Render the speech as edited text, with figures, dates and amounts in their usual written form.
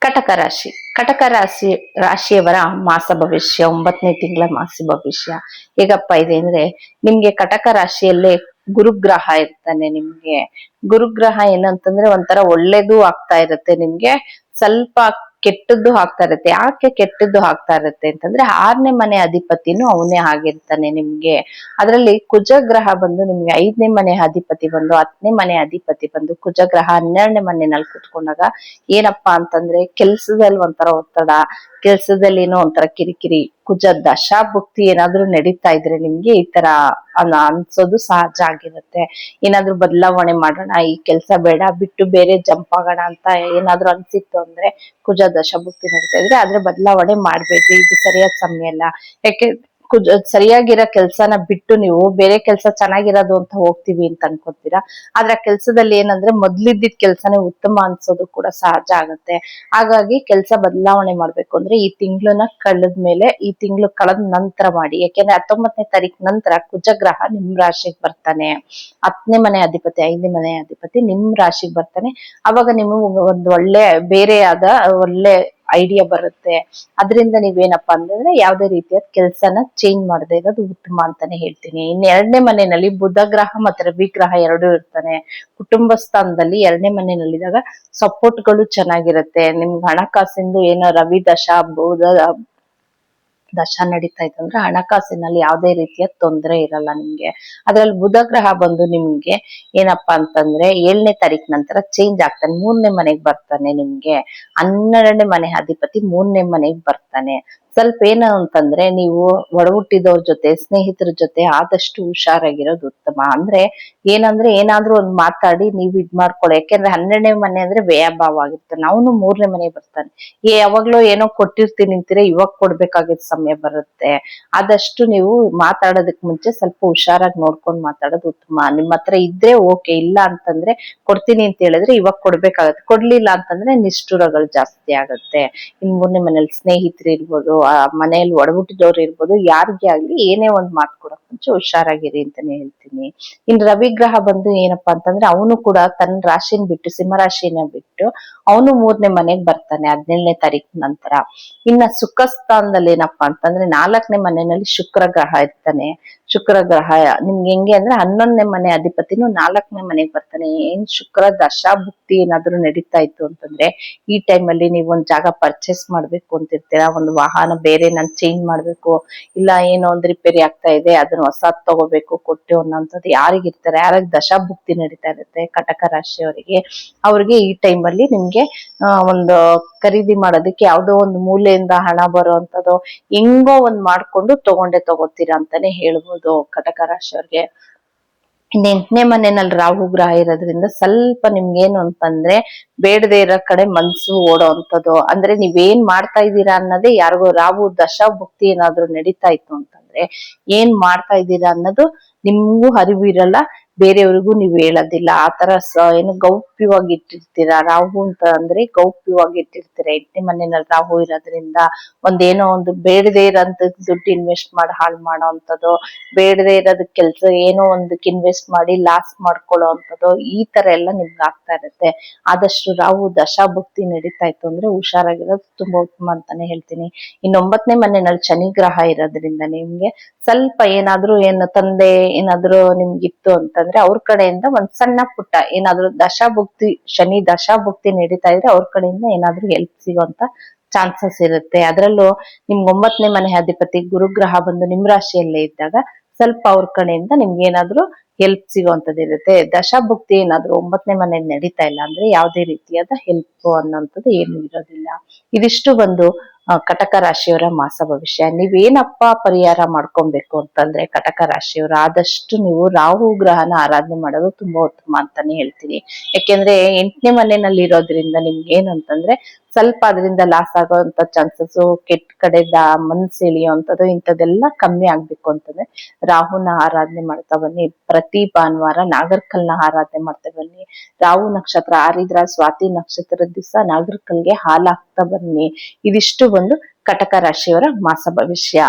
ಕಟಕ ರಾಶಿ. ಕಟಕ ರಾಶಿಯವರ ಮಾಸ ಭವಿಷ್ಯ, 9ನೇ ತಿಂಗಳ ಮಾಸ ಭವಿಷ್ಯ ಹೇಗಪ್ಪ ಇದೆ ಅಂದ್ರೆ, ನಿಮ್ಗೆ ಕಟಕ ರಾಶಿಯಲ್ಲೇ ಗುರುಗ್ರಹ ಇರ್ತಾನೆ. ನಿಮ್ಗೆ ಗುರುಗ್ರಹ ಏನಂತಂದ್ರೆ ಒಂಥರ ಒಳ್ಳೇದು ಆಗ್ತಾ ಇರುತ್ತೆ, ನಿಮ್ಗೆ ಸ್ವಲ್ಪ ಕೆಟ್ಟದ್ದು ಆಗ್ತಾ ಇರುತ್ತೆ. ಯಾಕೆ ಕೆಟ್ಟದ್ದು ಆಗ್ತಾ ಇರುತ್ತೆ ಅಂತಂದ್ರೆ, 6ನೇ ಮನೆ ಅಧಿಪತಿನೂ ಅವನೇ ಆಗಿರ್ತಾನೆ ನಿಮ್ಗೆ. ಅದರಲ್ಲಿ ಕುಜಗ್ರಹ ಬಂದು ನಿಮ್ಗೆ 5ನೇ ಮನೆ ಅಧಿಪತಿ ಬಂದು 10ನೇ ಮನೆ ಅಧಿಪತಿ ಬಂದು ಕುಜಗ್ರಹ 12ನೇ ಮನೆಯಲ್ಲಿ ಕುತ್ಕೊಂಡಾಗ ಏನಪ್ಪಾ ಅಂತಂದ್ರೆ, ಕೆಲ್ಸದಲ್ಲಿ ಒಂಥರ ಒತ್ತಡ, ಕೆಲ್ಸದಲ್ಲಿ ಏನೋ ಒಂಥರ ಕಿರಿಕಿರಿ, ಕುಜ ದಶಾಭುಕ್ತಿ ಏನಾದ್ರೂ ನಡೀತಾ ಇದ್ರೆ ನಿಮ್ಗೆ ಈ ತರ ಅನ್ಸೋದು ಸಹಜ ಆಗಿರುತ್ತೆ. ಏನಾದ್ರೂ ಬದಲಾವಣೆ ಮಾಡೋಣ, ಈ ಕೆಲ್ಸ ಬೇಡ ಬಿಟ್ಟು ಬೇರೆ ಜಂಪ್ ಆಗೋಣ ಅಂತ ಏನಾದ್ರೂ ಅನ್ಸಿತ್ತು ಅಂದ್ರೆ, ಕುಜ ದಶಾಭುಕ್ತಿ ನಡೀತಾ ಇದ್ರೆ ಆದ್ರೆ ಬದಲಾವಣೆ ಮಾಡ್ಬೇಡ್ರಿ, ಇದು ಸರಿಯಾದ ಸಮಯ ಅಲ್ಲ. ಯಾಕೆ ಸರಿಯಾಗಿರೋ ಕೆಲ್ಸನ ಬಿಟ್ಟು ನೀವು ಬೇರೆ ಕೆಲ್ಸ ಚೆನ್ನಾಗಿರೋದು ಅಂತ ಹೋಗ್ತೀವಿ ಅಂತ ಅನ್ಕೋತೀರಾ. ಆದ್ರೆ ಆ ಕೆಲ್ಸದಲ್ಲಿ ಏನಂದ್ರೆ ಮೊದ್ಲಿದ್ದಿದ್ ಕೆಲ್ಸನೇ ಉತ್ತಮ ಅನ್ಸೋದು ಕೂಡ ಸಹಜ ಆಗುತ್ತೆ. ಹಾಗಾಗಿ ಕೆಲ್ಸ ಬದಲಾವಣೆ ಮಾಡ್ಬೇಕು ಅಂದ್ರೆ ಈ ತಿಂಗಳನ್ನ ಕಳೆದ್ಮೇಲೆ, ಈ ತಿಂಗಳು ಕಳೆದ ನಂತರ ಮಾಡಿ. ಯಾಕೆಂದ್ರೆ 19ನೇ ತಾರೀಕು ನಂತರ ಕುಜಗ್ರಹ ನಿಮ್ ರಾಶಿಗೆ ಬರ್ತಾನೆ. 10ನೇ ಮನೆ ಅಧಿಪತಿ 5ನೇ ಮನೆ ಅಧಿಪತಿ ನಿಮ್ ರಾಶಿಗೆ ಬರ್ತಾನೆ. ಅವಾಗ ನಿಮಗೆ ಒಂದು ಒಳ್ಳೆ ಬೇರೆ ಆದ ಒಳ್ಳೆ ಐಡಿಯಾ ಬರುತ್ತೆ. ಅದರಿಂದ ನೀವೇನಪ್ಪಾ ಅಂತಂದ್ರೆ ಯಾವ್ದೇ ರೀತಿಯ ಕೆಲ್ಸನ ಚೇಂಜ್ ಮಾಡದೇ ಇರೋದು ಉತ್ತಮ ಅಂತಾನೆ ಹೇಳ್ತೀನಿ. ಇನ್ನು 2ನೇ ಮನೆಯಲ್ಲಿ ಬುಧ ಗ್ರಹ ಮತ್ತೆ ರವಿ ಗ್ರಹ ಎರಡೂ ಇರ್ತಾನೆ. ಕುಟುಂಬ ಸ್ಥಾನದಲ್ಲಿ 2ನೇ ಮನೆಯಲ್ಲಿದ್ದಾಗ ಸಪೋರ್ಟ್ಗಳು ಚೆನ್ನಾಗಿರುತ್ತೆ. ನಿಮ್ಗೆ ಹಣಕಾಸಿಂದು ಏನೋ ರವಿ ದಶಾ ಬುಧ ದಶ ನಡೀತಾ ಇತ್ತಂದ್ರೆ ಹಣಕಾಸಿನಲ್ಲಿ ಯಾವುದೇ ರೀತಿಯ ತೊಂದರೆ ಇರಲ್ಲ ನಿಮ್ಗೆ. ಅದ್ರಲ್ಲಿ ಬುಧ ಗ್ರಹ ಬಂದು ನಿಮ್ಗೆ ಏನಪ್ಪಾ ಅಂತಂದ್ರೆ 7ನೇ ತಾರೀಕು ನಂತರ ಚೇಂಜ್ ಆಗ್ತಾನೆ, 3ನೇ ಮನೆಗೆ ಬರ್ತಾನೆ. ನಿಮ್ಗೆ 12ನೇ ಮನೆ ಅಧಿಪತಿ 3ನೇ ಮನೆಗೆ ಬರ್ತಾನೆ. ಸ್ವಲ್ಪ ಏನು ಅಂತಂದ್ರೆ, ನೀವು ಒಡ ಹುಟ್ಟಿದವ್ರ ಜೊತೆ ಸ್ನೇಹಿತರ ಜೊತೆ ಆದಷ್ಟು ಹುಷಾರಾಗಿರೋದು ಉತ್ತಮ. ಅಂದ್ರೆ ಏನಂದ್ರೆ ಏನಾದ್ರೂ ಒಂದ್ ಮಾತಾಡಿ ನೀವ್ ಇದ್ ಮಾಡ್ಕೊಳ್ಳಿ. ಯಾಕೆಂದ್ರೆ 12ನೇ ಮನೆ ಅಂದ್ರೆ ವ್ಯಯಭಾವ ಆಗಿರ್ತಾನೆ, ಅವನು 3ನೇ ಮನೆಗೆ ಬರ್ತಾನೆ. ಯಾವಾಗ್ಲೂ ಏನೋ ಕೊಟ್ಟಿರ್ತೀನಿ ಅಂತೀರ, ಇವಾಗ ಕೊಡ್ಬೇಕಾಗಿದ್ದ ಸಮಯ ಬರುತ್ತೆ. ಆದಷ್ಟು ನೀವು ಮಾತಾಡೋದಕ್ ಮುಂಚೆ ಸ್ವಲ್ಪ ಹುಷಾರಾಗಿ ನೋಡ್ಕೊಂಡು ಮಾತಾಡೋದು ಉತ್ತಮ. ನಿಮ್ ಹತ್ರ ಇದ್ರೆ ಓಕೆ, ಇಲ್ಲ ಅಂತಂದ್ರೆ ಕೊಡ್ತೀನಿ ಅಂತ ಹೇಳಿದ್ರೆ ಇವಾಗ ಕೊಡ್ಬೇಕಾಗತ್ತೆ. ಕೊಡ್ಲಿಲ್ಲ ಅಂತಂದ್ರೆ ನಿಷ್ಠುರಗಳು ಜಾಸ್ತಿ ಆಗುತ್ತೆ. ಇನ್ 3ನೇ ಮನೇಲಿ ಸ್ನೇಹಿತರು ಇರ್ಬೋದು, ಆ ಮನೆಯಲ್ಲಿ ಒಡಹುಟ್ಟಿದವ್ರು ಇರ್ಬೋದು, ಯಾರಿಗೇ ಆಗ್ಲಿ ಏನೇ ಒಂದ್ ಮಾತು ಕೊಡಕ್ ಮುಂಚೆ ಹುಷಾರಾಗಿರಿ ಅಂತಾನೆ ಹೇಳ್ತೀನಿ. ಇನ್ ರವಿ ಗ್ರಹ ಬಂದು ಏನಪ್ಪಾ ಅಂತಂದ್ರೆ, ಅವನು ಕೂಡ ತನ್ನ ರಾಶಿನ ಬಿಟ್ಟು ಸಿಂಹರಾಶಿನ ಬಿಟ್ಟು ಅವನು 3ನೇ ಮನೆಗೆ ಬರ್ತಾನೆ 17ನೇ ತಾರೀಕು ನಂತರ. ಇನ್ನ ಸುಖ ಸ್ಥಾನದಲ್ಲಿ ಏನಪ್ಪಾ ಅಂತಂದ್ರೆ 4ನೇ ಮನೆಯಲ್ಲಿ ಶುಕ್ರ ಗ್ರಹ ಇರ್ತಾನೆ. ಶುಕ್ರ ಗ್ರಹ ನಿಮ್ಗೆ ಹೆಂಗೆ ಅಂದ್ರೆ 11ನೇ ಮನೆ ಅಧಿಪತಿನೂ 4ನೇ ಮನೆಗೆ ಬರ್ತಾನೆ. ಏನ್ ಶುಕ್ರ ದಶಾಭುಕ್ತಿ ಏನಾದ್ರು ನಡೀತಾ ಇತ್ತು ಅಂತಂದ್ರೆ, ಈ ಟೈಮ್ ಅಲ್ಲಿ ನೀವು ಒಂದ್ ಜಾಗ ಪರ್ಚೇಸ್ ಮಾಡ್ಬೇಕು ಅಂತಿರ್ತೀರಾ, ಒಂದು ವಾಹನ ಬೇರೆ ನಾನು ಚೇಂಜ್ ಮಾಡ್ಬೇಕು, ಇಲ್ಲ ಏನೋ ಒಂದ್ ರಿಪೇರಿ ಆಗ್ತಾ ಇದೆ ಅದನ್ನ ಹೊಸಾದ್ ತಗೋಬೇಕು ಕೊಟ್ಟು ಅನ್ನೋಂಥದ್ದು ಯಾರಿಗಿರ್ತಾರೆ, ಯಾರಿಗೆ ದಶಾಭುಕ್ತಿ ನಡೀತಾ ಇರುತ್ತೆ ಕಟಕ ರಾಶಿಯವರಿಗೆ, ಅವ್ರಿಗೆ ಈ ಟೈಮ್ ಅಲ್ಲಿ ನಿಮ್ಗೆ ಒಂದು ಖರೀದಿ ಮಾಡೋದಕ್ಕೆ ಯಾವ್ದೋ ಒಂದು ಮೂಲೆಯಿಂದ ಹಣ ಬರುವಂತದ್ದು ಹೆಂಗೋ ಒಂದ್ ಮಾಡ್ಕೊಂಡು ತಗೊಂಡೇ ತಗೋತೀರಾ ಅಂತಾನೆ ಹೇಳ್ಬೋದು ಕಟಕ ರಾಶಿಯವ್ರಿಗೆ. ಇನ್ನು 8ನೇ ಮನೆಯಲ್ಲಿ ರಾಹು ಗ್ರಹ ಇರೋದ್ರಿಂದ ಸ್ವಲ್ಪ ನಿಮ್ಗೇನು ಅಂತಂದ್ರೆ ಬೇಡದೇ ಇರೋ ಕಡೆ ಮನ್ಸು ಓಡೋ ಅಂತದ್ದು. ಅಂದ್ರೆ ನೀವೇನ್ ಮಾಡ್ತಾ ಇದ್ದೀರಾ ಅನ್ನೋದೇ ಯಾರಿಗೋ, ರಾಹು ದಶಾ ಭುಕ್ತಿ ಏನಾದ್ರು ನಡೀತಾ ಇತ್ತು ಅಂತಂದ್ರೆ ಏನ್ ಮಾಡ್ತಾ ಇದ್ದೀರಾ ಅನ್ನೋದು ನಿಮ್ಗೂ ಅರಿವು ಇರಲ್ಲ, ಬೇರೆಯವ್ರಿಗೂ ನೀವು ಹೇಳೋದಿಲ್ಲ. ಆತರ ಏನು ಗೌಪ್ಯವಾಗಿ ಇಟ್ಟಿರ್ತೀರಾ. ರಾಹು ಅಂತ ಅಂದ್ರೆ ಗೌಪ್ಯವಾಗಿ ಇಟ್ಟಿರ್ತೀರಾ. 8ನೇ ಮನೆಯಲ್ಲಿ ರಾಹು ಇರೋದ್ರಿಂದ ಒಂದೇನೋ ಒಂದು ಬೇಡದೇ ಇರೋಂತ ದುಡ್ಡು ಇನ್ವೆಸ್ಟ್ ಮಾಡಿ ಹಾಳು ಮಾಡೋ ಅಂತದ್ದು, ಬೇಡದೇ ಇರೋದಕ್ ಕೆಲ್ಸ ಏನೋ ಒಂದಕ್ಕೆ ಇನ್ವೆಸ್ಟ್ ಮಾಡಿ ಲಾಸ್ ಮಾಡ್ಕೊಳ್ಳೋ ಅಂತದ್ದು, ಈ ತರ ಎಲ್ಲ ನಿಮ್ಗೆ ಆಗ್ತಾ ಇರುತ್ತೆ. ಆದಷ್ಟು ರಾಹು ದಶಾಭುಕ್ತಿ ನಡೀತಾ ಇತ್ತು ಅಂದ್ರೆ ಹುಷಾರಾಗಿರೋದು ತುಂಬಾ ಉತ್ತಮ ಅಂತಾನೆ ಹೇಳ್ತೀನಿ. ಇನ್ನು 9ನೇ ಮನೆಯಲ್ಲಿ ಶನಿ ಗ್ರಹ ಇರೋದ್ರಿಂದ ನಿಮ್ಗೆ ಸ್ವಲ್ಪ ಏನಾದ್ರೂ ಏನು ತಂದೆ ಏನಾದ್ರೂ ನಿಮ್ಗಿತ್ತು ಅಂತಂದ್ರೆ ಅವ್ರ ಕಡೆಯಿಂದ ಒಂದ್ ಸಣ್ಣ ಪುಟ್ಟ ಏನಾದ್ರೂ ದಶಾಭುಕ್ತಿ, ಶನಿ ದಶಾಭುಕ್ತಿ ನಡೀತಾ ಇದ್ರೆ ಅವ್ರ ಕಡೆಯಿಂದ ಏನಾದ್ರೂ ಹೆಲ್ಪ್ ಸಿಗೋಂತ ಚಾನ್ಸಸ್ ಇರುತ್ತೆ. ಅದ್ರಲ್ಲೂ ನಿಮ್ಗೆ 9ನೇ ಮನೆ ಅಧಿಪತಿ ಗುರುಗ್ರಹ ಬಂದು ನಿಮ್ ರಾಶಿಯಲ್ಲೇ ಇದ್ದಾಗ ಸ್ವಲ್ಪ ಅವ್ರ ಕಡೆಯಿಂದ ನಿಮ್ಗೆ ಏನಾದ್ರೂ ಹೆಲ್ಪ್ ಸಿಗೋಂಥದ್ದು ಇರುತ್ತೆ. ದಶಾಭುಕ್ತಿ ಏನಾದ್ರು 9ನೇ ಮನೆಯಲ್ಲಿ ನಡೀತಾ ಇಲ್ಲ ಅಂದ್ರೆ ಯಾವುದೇ ರೀತಿಯಾದ ಹೆಲ್ಪ್ ಅನ್ನೋಂಥದ್ದು ಏನು ಇರೋದಿಲ್ಲ. ಇದಿಷ್ಟು ಒಂದು ಕಟಕ ರಾಶಿಯವರ ಮಾಸ ಭವಿಷ್ಯ. ನೀವೇನಪ್ಪ ಪರಿಹಾರ ಮಾಡ್ಕೊಬೇಕು ಅಂತಂದ್ರೆ ಕಟಕ ರಾಶಿಯವರು ಆದಷ್ಟು ನೀವು ರಾಹು ಗ್ರಹನ ಆರಾಧನೆ ಮಾಡೋದು ತುಂಬಾ ಉತ್ತಮ ಅಂತಾನೆ ಹೇಳ್ತೀನಿ. ಯಾಕೆಂದ್ರೆ 8ನೇ ಮನೆಯಲ್ಲಿ ಇರೋದ್ರಿಂದ ನಿಮ್ಗೆ ಏನಂತಂದ್ರೆ ಸ್ವಲ್ಪ ಅದರಿಂದ ಲಾಸ್ ಆಗೋಂತ ಚಾನ್ಸಸ್, ಕೆಟ್ಟ ಕಡೆದ ಮನ್ಸು ಎಳಿಯೋಂಥದ್ದು ಇಂಥದ್ದೆಲ್ಲ ಕಮ್ಮಿ ಆಗ್ಬೇಕು ಅಂತಂದ್ರೆ ರಾಹುನ ಆರಾಧನೆ ಮಾಡ್ತಾ ಬನ್ನಿ. ಪ್ರತಿ ಭಾನುವಾರ ನಾಗರ್ಕಲ್ನ ಆರಾಧನೆ ಮಾಡ್ತಾ ಬನ್ನಿ. ರಾಹು ನಕ್ಷತ್ರ ಆರಿದ್ರ ಸ್ವಾತಿ ನಕ್ಷತ್ರದ ದಿವಸ ನಾಗರ್ಕಲ್ಗೆ ಹಾಲು ಹಾಕ್ತಾ ಬನ್ನಿ. ಇದಿಷ್ಟು ಒಂದು ಕಟಕ ರಾಶಿಯವರ ಮಾಸ ಭವಿಷ್ಯ.